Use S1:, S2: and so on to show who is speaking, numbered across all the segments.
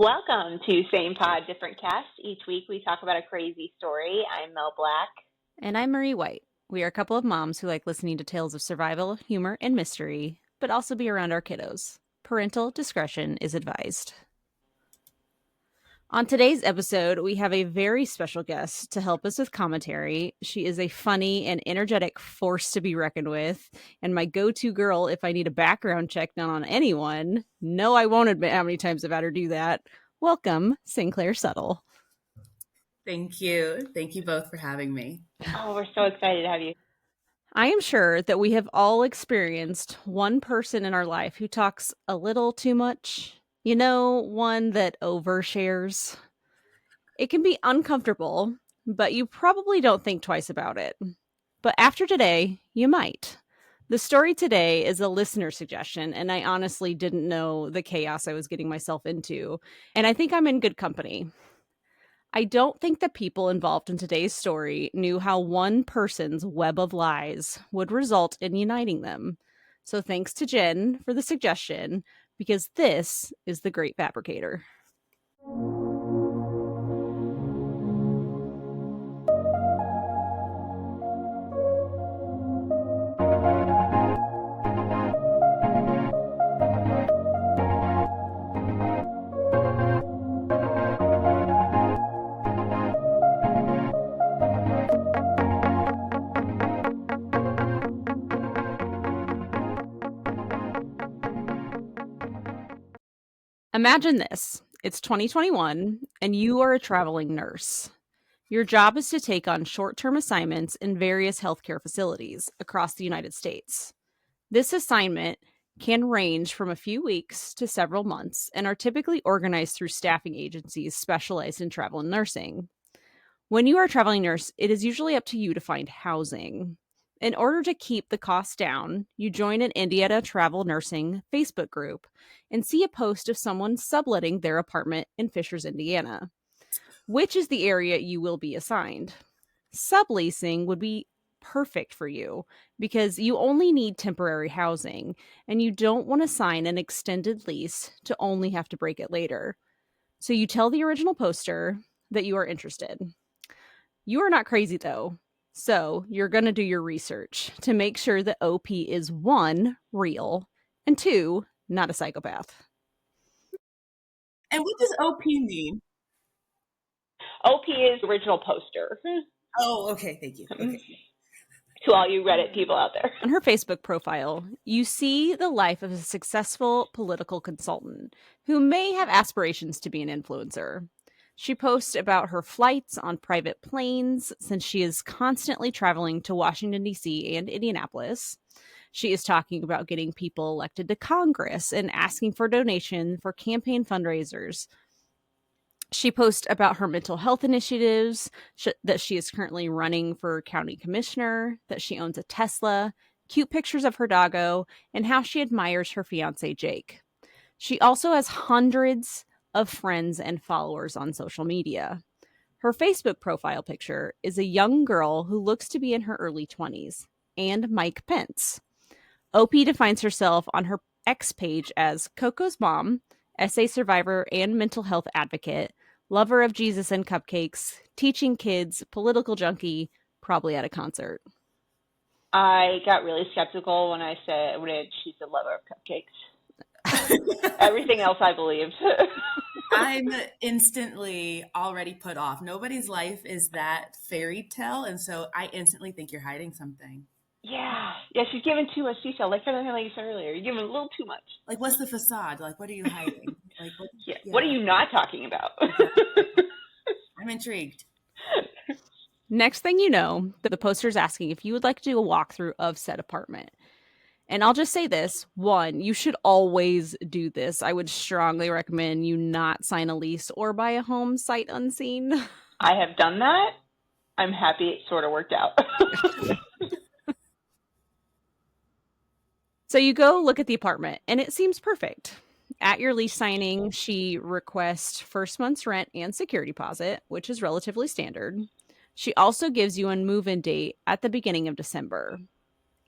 S1: Welcome to Same Pod, Different Cast. Each week we talk about a crazy story. I'm Mel Black.
S2: And I'm Marie White. We are a couple of moms who like listening to tales of survival, humor, and mystery, but also be around our kiddos. Parental discretion is advised. On today's episode, we have a very special guest to help us with commentary. She is a funny and energetic force to be reckoned with, and my go-to girl if I need a background check done on anyone. No, I won't admit how many times I've had her do that. Welcome, Sinclair Subtle.
S3: Thank you. Thank you both for having me.
S1: Oh, we're so excited to have you.
S2: I am sure that we have all experienced one person in our life who talks a little too much. You know, one that overshares. It can be uncomfortable, but you probably don't think twice about it. But after today, you might. The story today is a listener suggestion, and I honestly didn't know the chaos I was getting myself into. And I think I'm in good company. I don't think the people involved in today's story knew how one person's web of lies would result in uniting them. So thanks to Jen for the suggestion, because this is the Great Fabricator. Imagine this. It's 2021, and you are a traveling nurse. Your job is to take on short-term assignments in various healthcare facilities across the United States. This assignment can range from a few weeks to several months and are typically organized through staffing agencies specialized in travel and nursing. When you are a traveling nurse, it is usually up to you to find housing. In order to keep the costs down, you join an Indiana Travel Nursing Facebook group and see a post of someone subletting their apartment in Fishers, Indiana, which is the area you will be assigned. Subleasing would be perfect for you because you only need temporary housing and you don't want to sign an extended lease to only have to break it later. So you tell the original poster that you are interested. You are not crazy though. So you're going to do your research to make sure that OP is one, real, and two, not a psychopath.
S3: And what does OP mean?
S1: OP is original poster.
S3: Oh, okay. Thank you. Okay.
S1: To all you Reddit people out there.
S2: On her Facebook profile, you see the life of a successful political consultant who may have aspirations to be an influencer. She posts about her flights on private planes since she is constantly traveling to Washington, D.C. and Indianapolis. She is talking about getting people elected to Congress and asking for donations for campaign fundraisers. She posts about her mental health initiatives, that she is currently running for county commissioner, that she owns a Tesla, cute pictures of her doggo, and how she admires her fiance, Jake. She also has hundreds of friends and followers on social media. Her Facebook profile picture is a young girl who looks to be in her early 20s, and Mike Pence. OP defines herself on her X page as Coco's mom, essay survivor and mental health advocate, lover of Jesus and cupcakes, teaching kids, political junkie, probably at a concert.
S1: I got really skeptical when she's a lover of cupcakes. Everything else I believed.
S3: I'm instantly already put off. Nobody's life is that fairy tale, and so I instantly think you're hiding something.
S1: Yeah, she's giving too much detail. Like you said earlier, you're giving a little too much.
S3: Like, what's the facade? Like, what are you hiding? Like,
S1: what are you not talking about?
S3: I'm intrigued.
S2: Next thing you know, the poster's asking if you would like to do a walkthrough of said apartment. And I'll just say this. One, you should always do this. I would strongly recommend you not sign a lease or buy a home sight unseen.
S1: I have done that. I'm happy it sort of worked out.
S2: So you go look at the apartment, and it seems perfect. At your lease signing, she requests first month's rent and security deposit, which is relatively standard. She also gives you a move-in date at the beginning of December.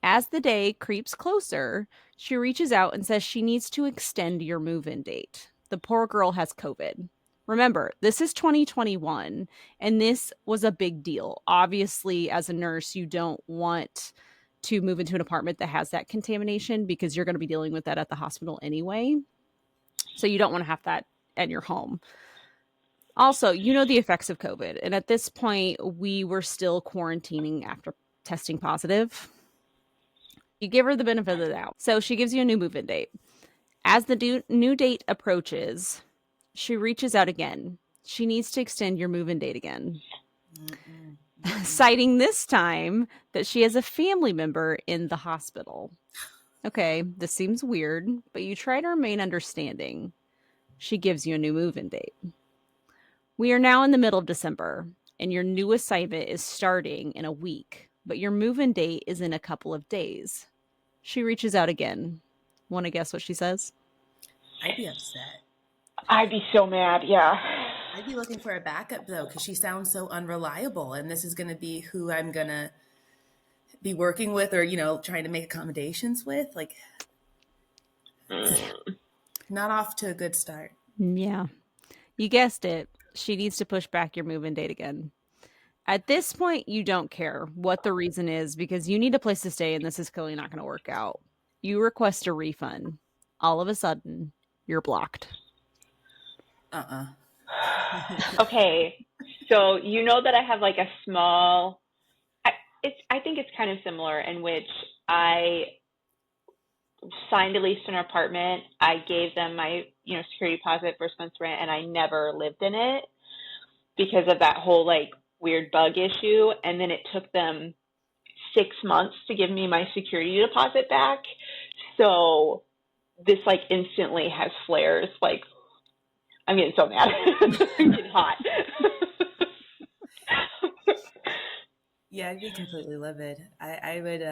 S2: As the day creeps closer, she reaches out and says she needs to extend your move-in date. the poor girl has COVID. Remember, this is 2021, and this was a big deal. Obviously, as a nurse, you don't want to move into an apartment that has that contamination because you're going to be dealing with that at the hospital anyway. So you don't want to have that at your home. Also, you know the effects of COVID. And at this point, we were still quarantining after testing positive. You give her the benefit of the doubt. So she gives you a new move-in date. As the new date approaches, she reaches out again. She needs to extend your move-in date again. Citing this time that she has a family member in the hospital. Okay, this seems weird, but you try to remain understanding. She gives you a new move-in date. We are now in the middle of December, and your new assignment is starting in a week, but your move-in date is in a couple of days. She reaches out again. Want to guess what she says?
S3: I'd be upset.
S1: I'd be so mad, yeah.
S3: I'd be looking for a backup, though, because she sounds so unreliable, and this is going to be who I'm going to be working with or, trying to make accommodations with. Like, not off to a good start.
S2: Yeah. You guessed it. She needs to push back your move-in date again. At this point, you don't care what the reason is because you need a place to stay and this is clearly not going to work out. You request a refund. All of a sudden, you're blocked.
S1: Okay, so you know that I have like a small, I think it's kind of similar in which I signed a lease to an apartment. I gave them my, security deposit, first month's rent, and I never lived in it because of that whole like weird bug issue. And then it took them 6 months to give me my security deposit back. So this like instantly has flares. Like I'm getting so mad. I'm getting hot.
S3: Yeah, I'd be completely livid. I would,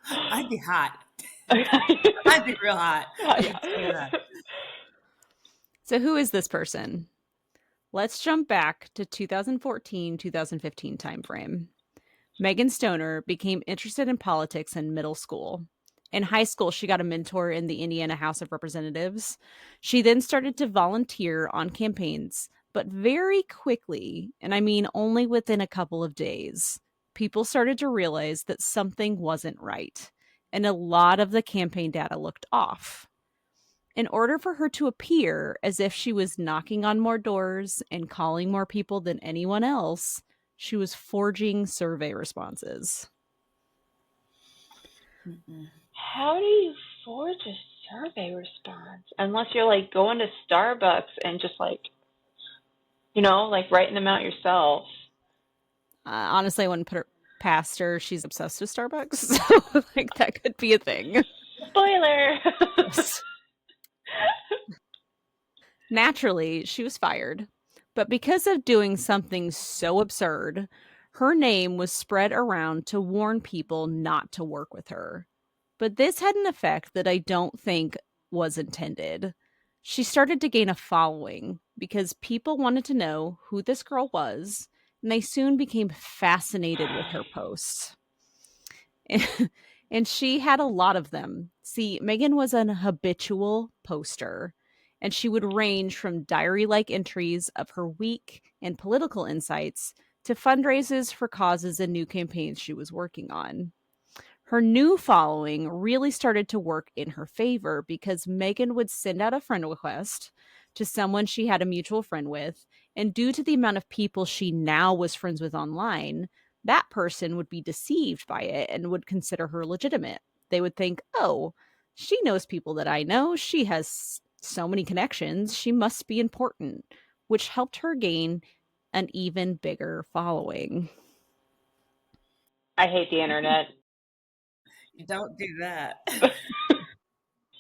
S3: I'd be hot. I'd be real hot.
S1: Yeah.
S2: So who is this person? Let's jump back to 2014-2015 timeframe. Megan Stoner became interested in politics in middle school. In high school, she got a mentor in the Indiana House of Representatives. She then started to volunteer on campaigns, but very quickly, and I mean only within a couple of days, people started to realize that something wasn't right, and a lot of the campaign data looked off. In order for her to appear as if she was knocking on more doors and calling more people than anyone else, she was forging survey responses.
S1: How do you forge a survey response? Unless you're like going to Starbucks and just like, like writing them out yourself.
S2: Honestly, I wouldn't put her past her. She's obsessed with Starbucks. So like that could be a thing.
S1: Spoiler!
S2: Naturally, she was fired. But because of doing something so absurd, her name was spread around to warn people not to work with her. But this had an effect that I don't think was intended. She started to gain a following because people wanted to know who this girl was, and they soon became fascinated with her posts. And she had a lot of them. See, Megan was an habitual poster, and she would range from diary-like entries of her week and political insights to fundraisers for causes and new campaigns she was working on. Her new following really started to work in her favor because Megan would send out a friend request to someone she had a mutual friend with, and due to the amount of people she now was friends with online, that person would be deceived by it and would consider her legitimate. They would think, oh, she knows people that I know. She has so many connections. She must be important, which helped her gain an even bigger following.
S1: I hate the internet.
S3: You don't do that.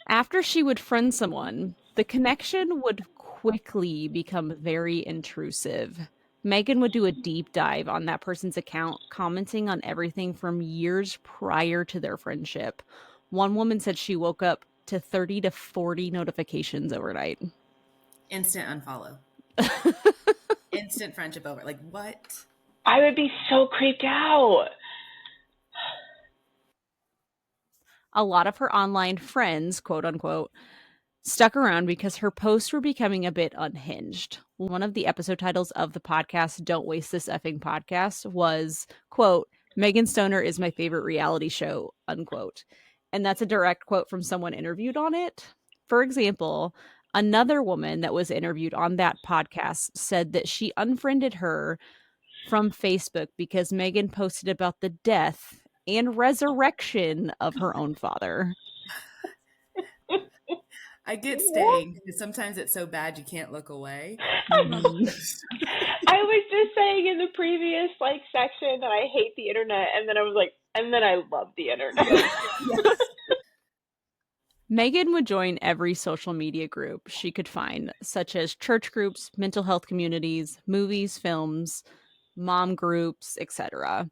S2: After she would friend someone, the connection would quickly become very intrusive. Megan would do a deep dive on that person's account, commenting on everything from years prior to their friendship. One woman said she woke up to 30 to 40 notifications overnight.
S3: Instant unfollow. Instant friendship over. Like, what?
S1: I would be so creeped out.
S2: A lot of her online friends, quote unquote, stuck around because her posts were becoming a bit unhinged. One of the episode titles of the podcast, Don't Waste This Effing Podcast, was, quote, Megan Stoner is my favorite reality show, unquote. And that's a direct quote from someone interviewed on it. For example, another woman that was interviewed on that podcast said that she unfriended her from Facebook because Megan posted about the death and resurrection of her own father.
S3: I get staying because sometimes it's so bad you can't look away.
S2: Mhm.
S1: I was just saying in the previous section that I hate the internet, and then I was like, and then I love the internet.
S3: Yes.
S2: Megan would join every social media group she could find, such as church groups, mental health communities, movies, films, mom groups, etc.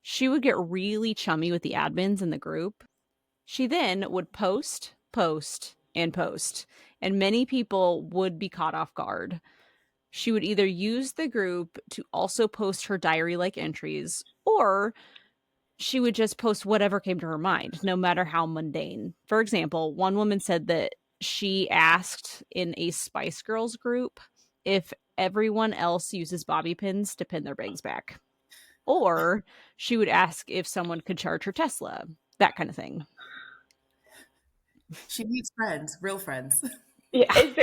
S2: She would get really chummy with the admins in the group. She then would post, and many people would be caught off guard. She would either use the group to also post her diary-like entries, or she would just post whatever came to her mind, no matter how mundane. For example, one woman said that she asked in a Spice Girls group if everyone else uses bobby pins to pin their bangs back. Or she would ask if someone could charge her Tesla, that kind of thing.
S3: She meets friends, real friends.
S1: Yeah, is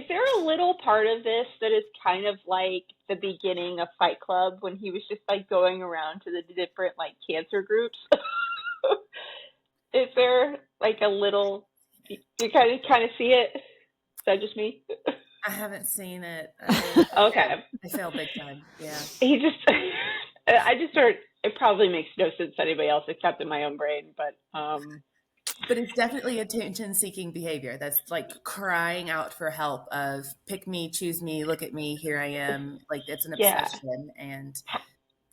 S1: there a little part of this that is kind of like the beginning of Fight Club when he was just going around to the different cancer groups? Is there a little? You kind of see it? Is that just me?
S3: I haven't seen it.
S1: Okay.
S3: I failed big time. Yeah.
S1: He just, I just started. It probably makes no sense to anybody else except in my own brain, but.
S3: But it's definitely attention-seeking behavior. That's crying out for help. Of pick me, choose me, look at me, here I am. It's an obsession and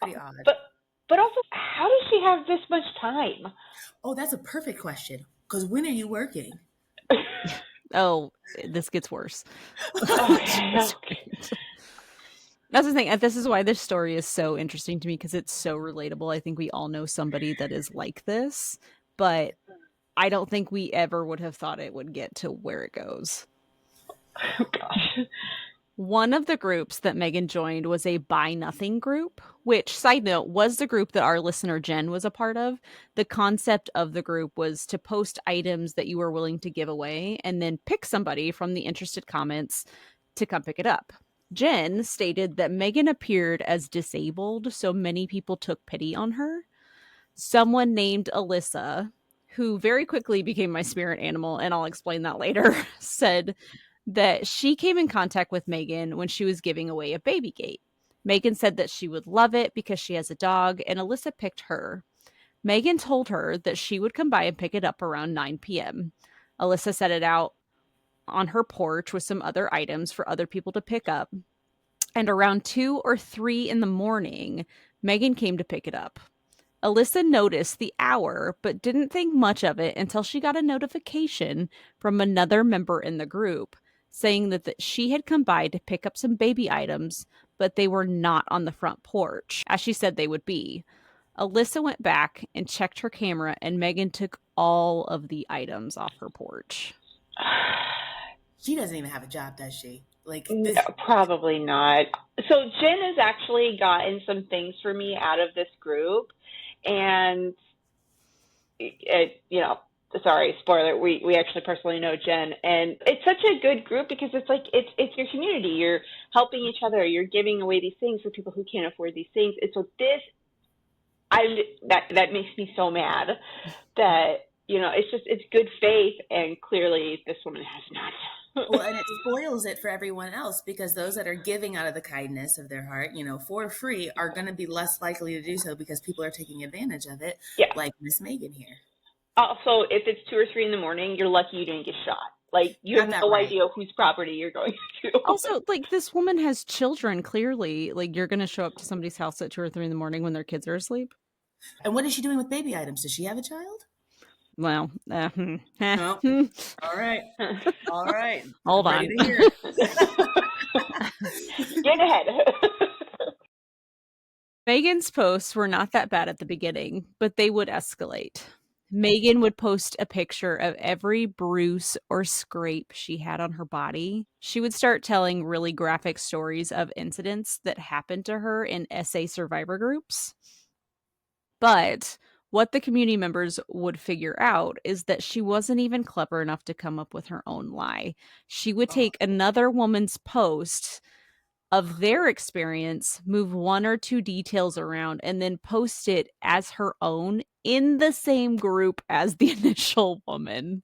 S3: pretty odd.
S1: But also, how does she have this much time?
S3: Oh, that's a perfect question. Because when are you working?
S2: Oh, this gets worse.
S1: Okay.
S2: That's the thing. This is why this story is so interesting to me, because it's so relatable. I think we all know somebody that is like this, but I don't think we ever would have thought it would get to where it goes.
S1: Oh, gosh.
S2: One of the groups that Megan joined was a Buy Nothing group, which, side note, was the group that our listener Jen was a part of. The concept of the group was to post items that you were willing to give away and then pick somebody from the interested comments to come pick it up. Jen stated that Megan appeared as disabled, so many people took pity on her. Someone named Alyssa, who very quickly became my spirit animal, and I'll explain that later, said that she came in contact with Megan when she was giving away a baby gate. Megan said that she would love it because she has a dog, and Alyssa picked her. Megan told her that she would come by and pick it up around 9 p.m. Alyssa set it out on her porch with some other items for other people to pick up. And around 2 or 3 in the morning, Megan came to pick it up. Alyssa noticed the hour, but didn't think much of it until she got a notification from another member in the group saying that she had come by to pick up some baby items, but they were not on the front porch, as she said they would be. Alyssa went back and checked her camera, and Megan took all of the items off her porch.
S3: She doesn't even have a job, does she?
S1: No, probably not. So Jen has actually gotten some things for me out of this group. And sorry, spoiler, we actually personally know Jen, and it's such a good group because it's your community. You're helping each other. You're giving away these things for people who can't afford these things. And so that makes me so mad that, it's good faith, and clearly this woman has not.
S3: Well, and it spoils it for everyone else, because those that are giving out of the kindness of their heart, for free, are going to be less likely to do so because people are taking advantage of it, like Miss Megan here.
S1: Also, if it's 2 or 3 in the morning, you're lucky you didn't get shot. You have no idea whose property you're going to.
S2: Also, this woman has children, clearly. You're going to show up to somebody's house at 2 or 3 in the morning when their kids are asleep?
S3: And what is she doing with baby items? Does she have a child?
S2: Well,
S3: all right.
S2: Hold on.
S1: Get ahead.
S2: Megan's posts were not that bad at the beginning, but they would escalate. Megan would post a picture of every bruise or scrape she had on her body. She would start telling really graphic stories of incidents that happened to her in SA survivor groups. But what the community members would figure out is that she wasn't even clever enough to come up with her own lie. She would take another woman's post of their experience, move one or two details around, and then post it as her own in the same group as the initial woman.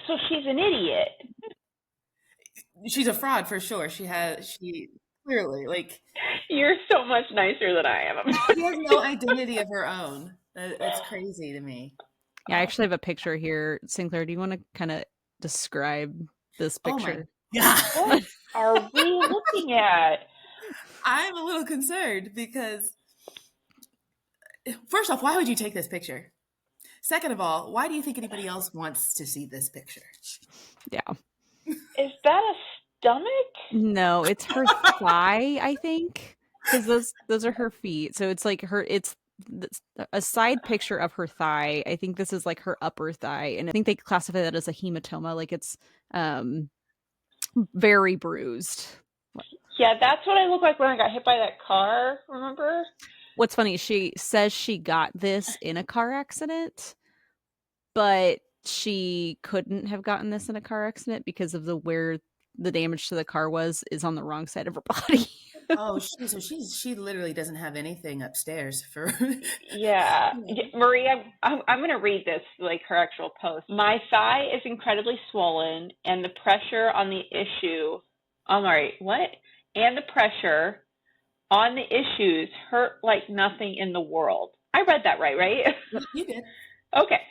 S1: So she's an idiot.
S3: She's a fraud for sure. She clearly, like,
S1: You're so much nicer than I am.
S3: she has no identity of her own. That's crazy to me.
S2: Yeah, I actually have a picture here. Sinclair, do you want to kind of describe this picture?
S3: Oh my God.
S1: What are we looking at?
S3: I'm a little concerned because, first off, why would you take this picture? Second of all, why do you think anybody else wants to see this picture?
S2: Yeah.
S1: Is that a stomach?
S2: No, it's her thigh, I think, because those are her feet. So it's like it's a side picture of her thigh. I think this is like her upper thigh, and I think they classify that as a hematoma, like it's very bruised.
S1: Yeah, that's what I look like when I got hit by that car, remember?
S2: What's funny, she says she got this in a car accident, but she couldn't have gotten this in a car accident because of where the damage to the car is on the wrong side of her body.
S3: Oh, so she literally doesn't have anything upstairs for.
S1: Yeah. Marie, I'm going to read this, like her actual post. My thigh is incredibly swollen, and the pressure on the issue. I'm sorry, what? And the pressure on the issues hurt like nothing in the world. I read that right?
S3: You did.
S1: Okay.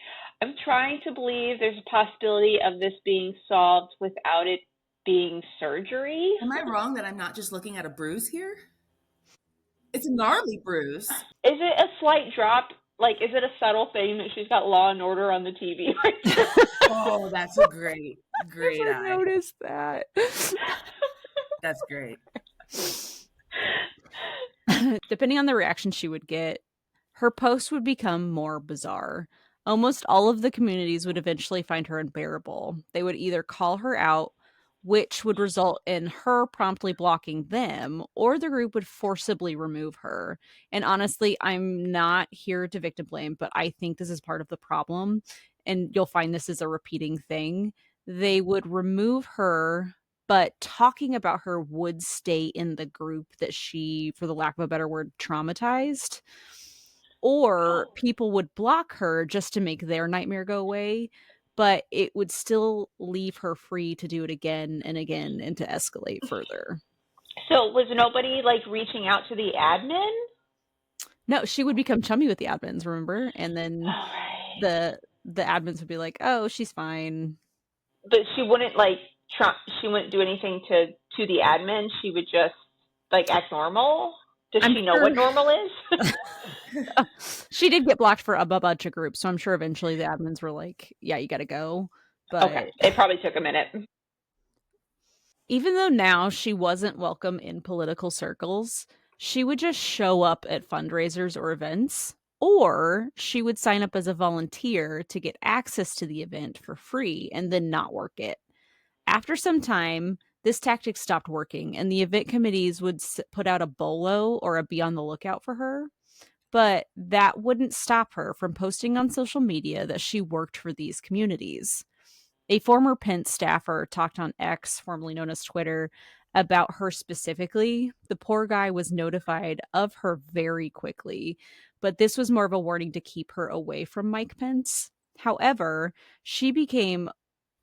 S1: I'm trying to believe there's a possibility of this being solved without it being surgery.
S3: Am I wrong that I'm not just looking at a bruise here? It's a gnarly bruise.
S1: Is it a slight drop? Like, is it a subtle thing that she's got Law and Order on the TV?
S3: Oh, that's a great
S2: I
S3: eye.
S2: noticed that.
S3: That's great.
S2: Depending on the reaction she would get, her posts would become more bizarre. Almost all of the communities would eventually find her unbearable. They would either call her out, which would result in her promptly blocking them, or the group would forcibly remove her. And honestly, I'm not here to victim blame, but I think this is part of the problem. And you'll find this is a repeating thing. They would remove her, but talking about her would stay in the group that she, for the lack of a better word, traumatized. Or people would block her just to make their nightmare go away, but it would still leave her free to do it again and again and to escalate further.
S1: So was nobody like reaching out to the admin?
S2: No, she would become chummy with the admins, remember? And then the admins would be like, "Oh, she's fine."
S1: But she wouldn't she wouldn't do anything to the admin. She would just like act normal. Does she know what normal is?
S2: She did get blocked for a bunch of groups, so I'm sure eventually the admins were like, "Yeah, you got to go." But
S1: okay, it probably took a minute.
S2: Even though now she wasn't welcome in political circles, she would just show up at fundraisers or events, or she would sign up as a volunteer to get access to the event for free and then not work it. After some time, this tactic stopped working, and the event committees would put out a bolo or a be on the lookout for her. But that wouldn't stop her from posting on social media that she worked for these communities. A former Pence staffer talked on X, formerly known as Twitter, about her specifically. The poor guy was notified of her very quickly, but this was more of a warning to keep her away from Mike Pence. However, she became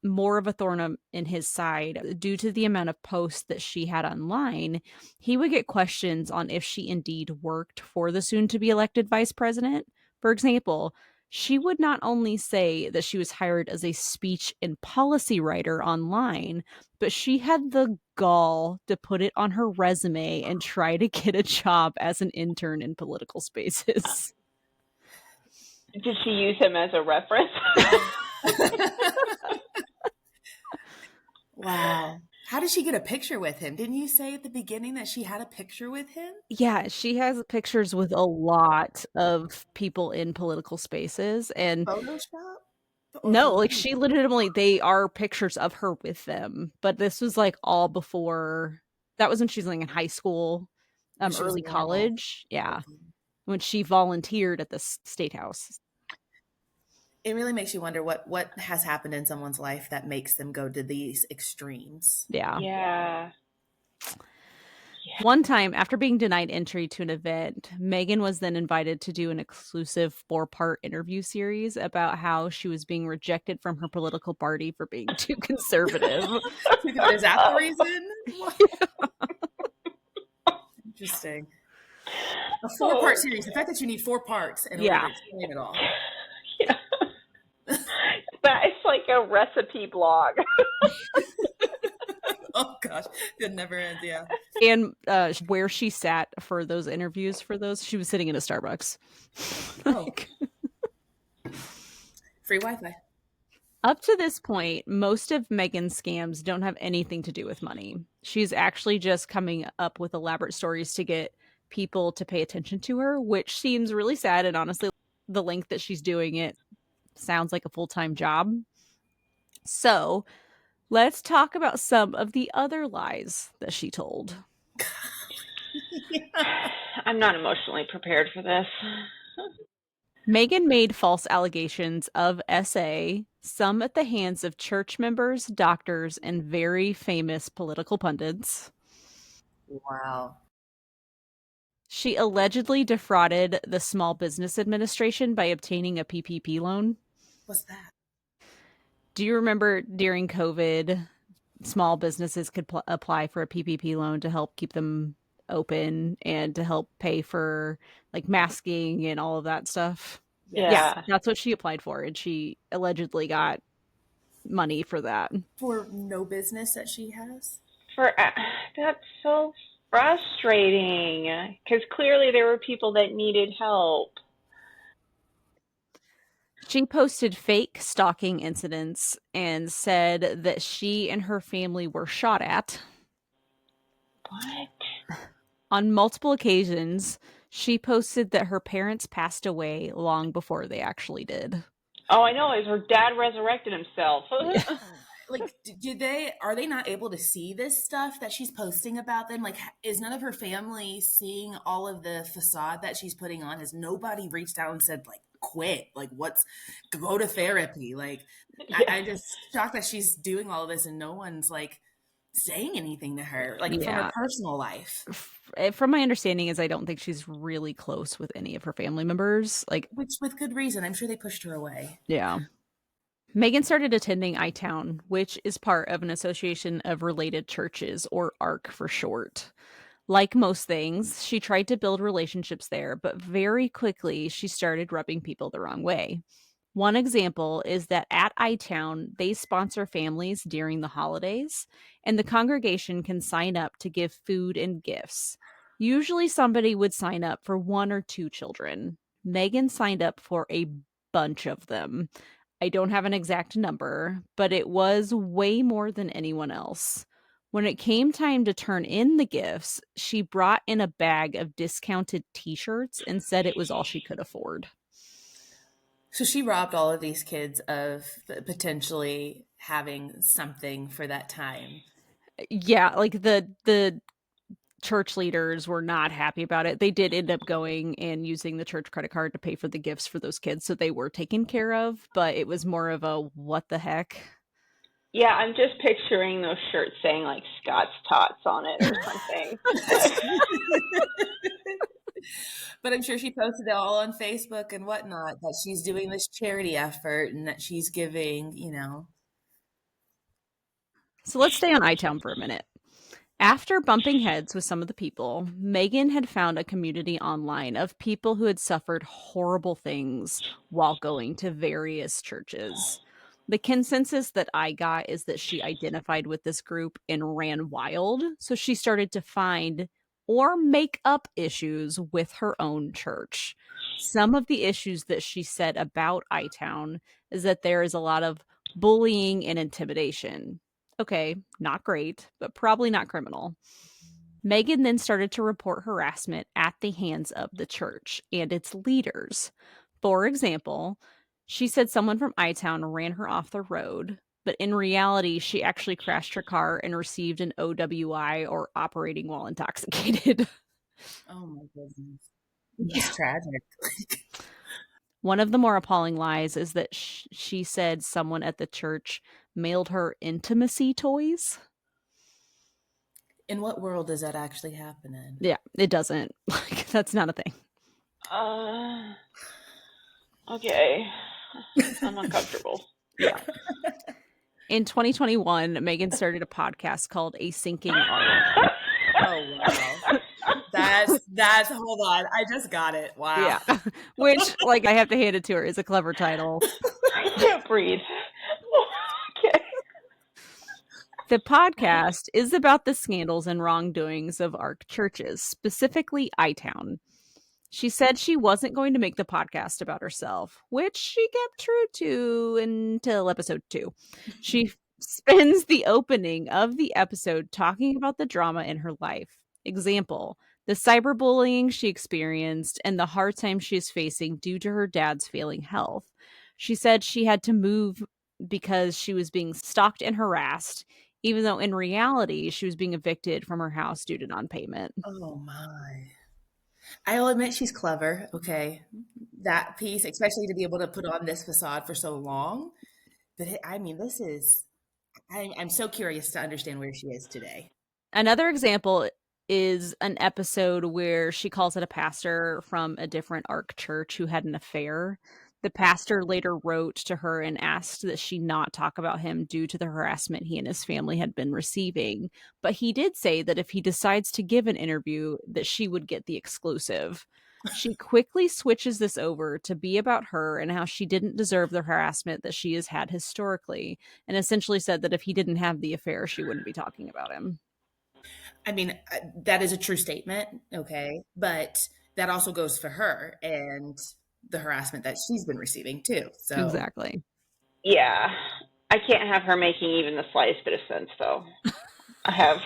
S2: more of a thorn in his side due to the amount of posts that she had online. He would get questions on if she indeed worked for the soon to be elected vice president. For example, she would not only say that she was hired as a speech and policy writer online, but she had the gall to put it on her resume and try to get a job as an intern in political spaces.
S1: Did she use him as a reference?
S3: Wow. How did she get a picture with him? Didn't you say at the beginning that she had a picture with him?
S2: Yeah, she has pictures with a lot of people in political spaces, and
S3: Photoshop or
S2: no,
S3: for
S2: like,
S3: real?
S2: she legitimately they are pictures of her with them, but this was, like, all before that was when she was, like, in high school,
S3: When she was
S2: early
S3: normal.
S2: college, yeah,
S3: Okay.
S2: when she volunteered at the state house.
S3: It really makes you wonder what has happened in someone's life that makes them go to these extremes.
S2: Yeah.
S1: Yeah.
S2: One time, after being denied entry to an event, Megan was then invited to do an exclusive 4-part interview series about how she was being rejected from her political party for being too conservative.
S3: Is that the reason? Interesting. A 4-part series. The fact that you need 4 parts in order
S2: Yeah.
S3: to explain it all.
S1: Yeah. That is like a recipe blog.
S3: Oh gosh, it never ends. Yeah.
S2: And where she sat for those interviews, she was sitting in a Starbucks.
S3: Oh, free Wi-Fi.
S2: Up to this point, most of Megan's scams don't have anything to do with money. She's actually just coming up with elaborate stories to get people to pay attention to her, which seems really sad. And honestly, the length that she's doing it sounds like a full-time job. So let's talk about some of the other lies that she told.
S3: Yeah.
S1: I'm not emotionally prepared for this.
S2: Megan made false allegations of SA, some at the hands of church members, doctors, and very famous political pundits.
S3: Wow.
S2: She allegedly defrauded the Small Business Administration by obtaining a PPP loan.
S3: What's that?
S2: Do you remember during COVID, small businesses could apply for a PPP loan to help keep them open and to help pay for like masking and all of that stuff?
S3: Yes.
S2: Yeah,
S1: Yeah.
S2: that's what she applied for, and she allegedly got money for that.
S3: For no business that she has.
S1: That's so frustrating because clearly there were people that needed help.
S2: She posted fake stalking incidents and said that she and her family were shot at.
S1: What?
S2: On multiple occasions, she posted that her parents passed away long before they actually did.
S1: Oh, I know. Is her dad resurrected himself?
S2: Yeah.
S3: Like, are they not able to see this stuff that she's posting about them? Like, is none of her family seeing all of the facade that she's putting on? Has nobody reached out and said, like, quit? Like, go to therapy? Like,
S1: Yeah.
S3: I'm just shocked that she's doing all of this and no one's like saying anything to her, like from her
S2: Yeah.
S3: personal life.
S2: From my understanding is I don't think she's really close with any of her family members. Like,
S3: Which, with good reason, I'm sure they pushed her away.
S2: yeah. Megan started attending iTown, which is part of an association of related churches, or ARC for short. Like most things, she tried to build relationships there, but very quickly she started rubbing people the wrong way. One example is that at iTown, they sponsor families during the holidays, and the congregation can sign up to give food and gifts. Usually, somebody would sign up for 1 or 2 children. Megan signed up for a bunch of them. I don't have an exact number, but it was way more than anyone else. When it came time to turn in the gifts, she brought in a bag of discounted t-shirts and said it was all she could afford.
S3: So she robbed all of these kids of potentially having something for that time.
S2: Yeah, like the church leaders were not happy about it. They did end up going and using the church credit card to pay for the gifts for those kids, so they were taken care of, but it was more of a what the heck.
S1: Yeah, I'm just picturing those shirts saying like Scott's Tots on it or something.
S3: But I'm sure she posted it all on Facebook and whatnot that she's doing this charity effort and that she's giving.
S2: So let's stay on iTown for a minute. After bumping heads with some of the people, Megan had found a community online of people who had suffered horrible things while going to various churches. The consensus that I got is that she identified with this group and ran wild, so she started to find or make up issues with her own church. Some of the issues that she said about iTown is that there is a lot of bullying and intimidation. Okay, not great, but probably not criminal. Megan then started to report harassment at the hands of the church and its leaders. For example, she said someone from I-Town ran her off the road, but in reality, she actually crashed her car and received an OWI, or operating while intoxicated.
S3: Oh my goodness.
S2: Yeah.
S3: It's tragic.
S2: One of the more appalling lies is that she said someone at the church mailed her intimacy toys.
S3: In what world does that actually happen in?
S2: Yeah, it doesn't. Like, that's not a thing.
S1: Okay. I'm uncomfortable.
S2: Yeah. In 2021, Megan started a podcast called A Sinking Art.
S3: Oh wow. That's hold on. I just got it. Wow.
S2: Yeah. Which, like, I have to hand it to her, is a clever title.
S1: I can't breathe. Okay.
S2: The podcast is about the scandals and wrongdoings of ARC churches, specifically I-Town. She said she wasn't going to make the podcast about herself, which she kept true to until episode 2. She spends the opening of the episode talking about the drama in her life. Example, the cyberbullying she experienced and the hard time she is facing due to her dad's failing health. She said she had to move because she was being stalked and harassed, even though in reality she was being evicted from her house due to non-payment.
S3: Oh my. I'll admit she's clever. Okay. That piece, especially to be able to put on this facade for so long. But I mean, I'm so curious to understand where she is today.
S2: Another example is an episode where she calls it a pastor from a different ARC church who had an affair. The pastor later wrote to her and asked that she not talk about him due to the harassment he and his family had been receiving. But he did say that if he decides to give an interview, that she would get the exclusive. She quickly switches this over to be about her and how she didn't deserve the harassment that she has had historically, and essentially said that if he didn't have the affair, she wouldn't be talking about him.
S3: I mean, that is a true statement. Okay. But that also goes for her and the harassment that she's been receiving too. So,
S2: Exactly.
S1: Yeah. I can't have her making even the slightest bit of sense, though. I have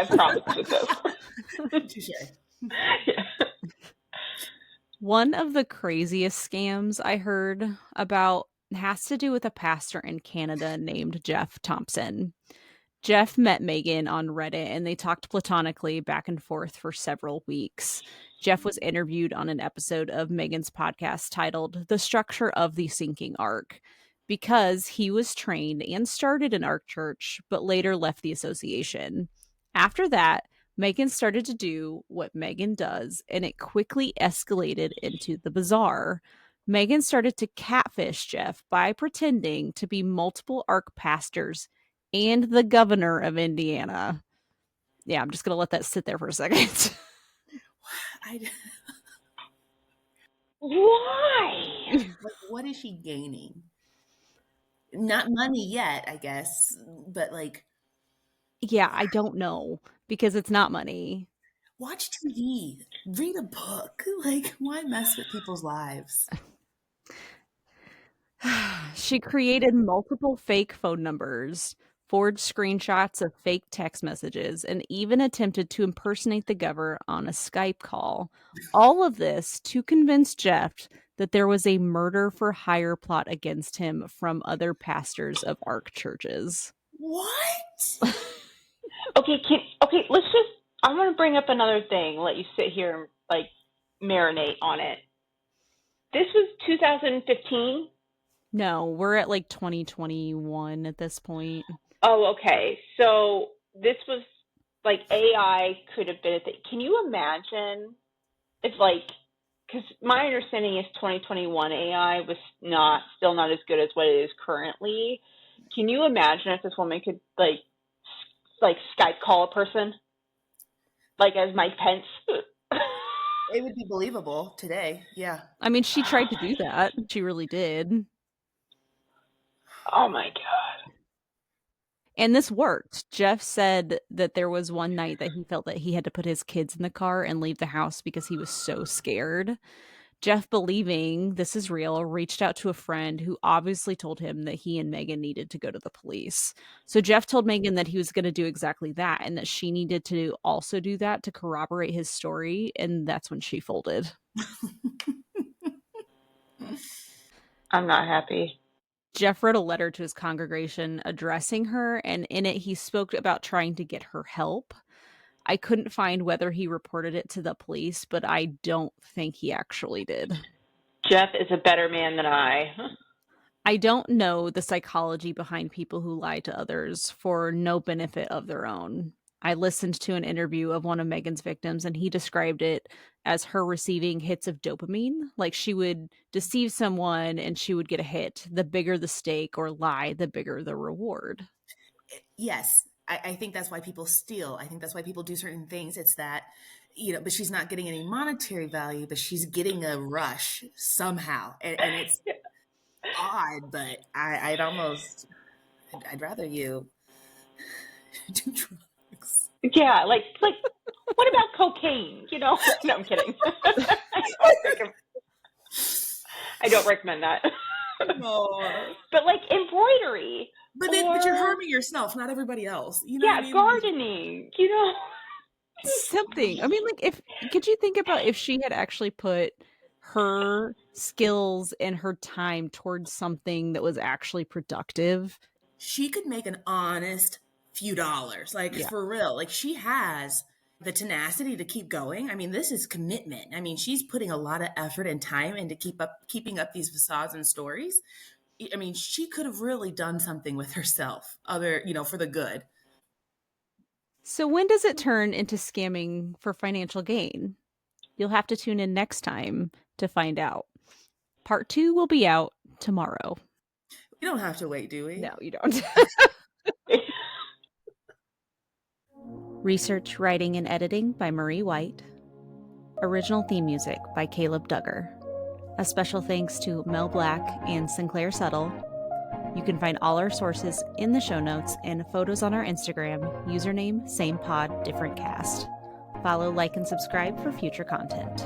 S1: problems with this.
S3: touche.
S1: Yeah.
S2: One of the craziest scams I heard about has to do with a pastor in Canada named Jeff Thompson. Jeff met Megan on Reddit and they talked platonically back and forth for several weeks. Jeff was interviewed on an episode of Megan's podcast titled The Structure of the Sinking Ark because he was trained and started an ARC church, but later left the association. After that, Megan started to do what Megan does, and it quickly escalated into the bizarre. Megan started to catfish Jeff by pretending to be multiple ARC pastors and the governor of Indiana. Yeah, I'm just going to let that sit there for a second.
S1: Why?
S3: Like, what is she gaining? Not money yet, I guess, but like,
S2: Yeah, I don't know because it's not money.
S3: watch TV, read a book. Like, why mess with people's lives?
S2: She created multiple fake phone numbers, forged screenshots of fake text messages, and even attempted to impersonate the governor on a Skype call. All of this to convince Jeff that there was a murder for hire plot against him from other pastors of ARC churches.
S3: What?
S1: Okay, let's just, I'm going to bring up another thing, let you sit here and, like, marinate on it. This was 2015?
S2: No, we're at like 2021 at this point.
S1: Oh, okay. So this was, like, AI could have been a thing. Can you imagine if, like, because my understanding is 2021 AI was still not as good as what it is currently. Can you imagine if this woman could, like Skype call a person, like as Mike Pence?
S3: It would be believable today. Yeah.
S2: I mean, she tried to do that. She really did.
S1: Oh my God.
S2: And this worked. Jeff said that there was one night that he felt that he had to put his kids in the car and leave the house because he was so scared. Jeff, believing this is real, reached out to a friend who obviously told him that he and Megan needed to go to the police. So Jeff told Megan that he was going to do exactly that and that she needed to also do that to corroborate his story. And that's when she folded.
S1: I'm not happy.
S2: Jeff wrote a letter to his congregation addressing her, and in it he spoke about trying to get her help. I couldn't find whether he reported it to the police, but I don't think he actually did.
S1: Jeff is a better man than I.
S2: I don't know the psychology behind people who lie to others for no benefit of their own. I listened to an interview of one of Megan's victims, and he described it as her receiving hits of dopamine. Like she would deceive someone and she would get a hit. The bigger the stake or lie, the bigger the reward.
S3: Yes. I think that's why people steal. I think that's why people do certain things. It's that, but she's not getting any monetary value, but she's getting a rush somehow. And it's odd, but I'd rather you do drugs.
S1: Yeah, like what about cocaine? No, I'm kidding. I don't recommend that.
S3: No.
S1: But like embroidery.
S3: But you're harming yourself, not everybody else.
S1: Gardening,
S2: Something. I mean, could you think about if she had actually put her skills and her time towards something that was actually productive?
S3: She could make an honest few dollars, for real. Like she has the tenacity to keep going. I mean, this is commitment. I mean, she's putting a lot of effort and time into keeping up these facades and stories. I mean, she could have really done something with herself, for the good.
S2: So when does it turn into scamming for financial gain? You'll have to tune in next time to find out. Part 2 will be out tomorrow.
S3: We don't have to wait, do we?
S2: No, you don't. Research, writing, and editing by Marie White. Original theme music by Caleb Duggar. A special thanks to Mel Black and Sinclair Settle. You can find all our sources in the show notes and photos on our Instagram, username samepoddifferentcast. Follow, like, and subscribe for future content.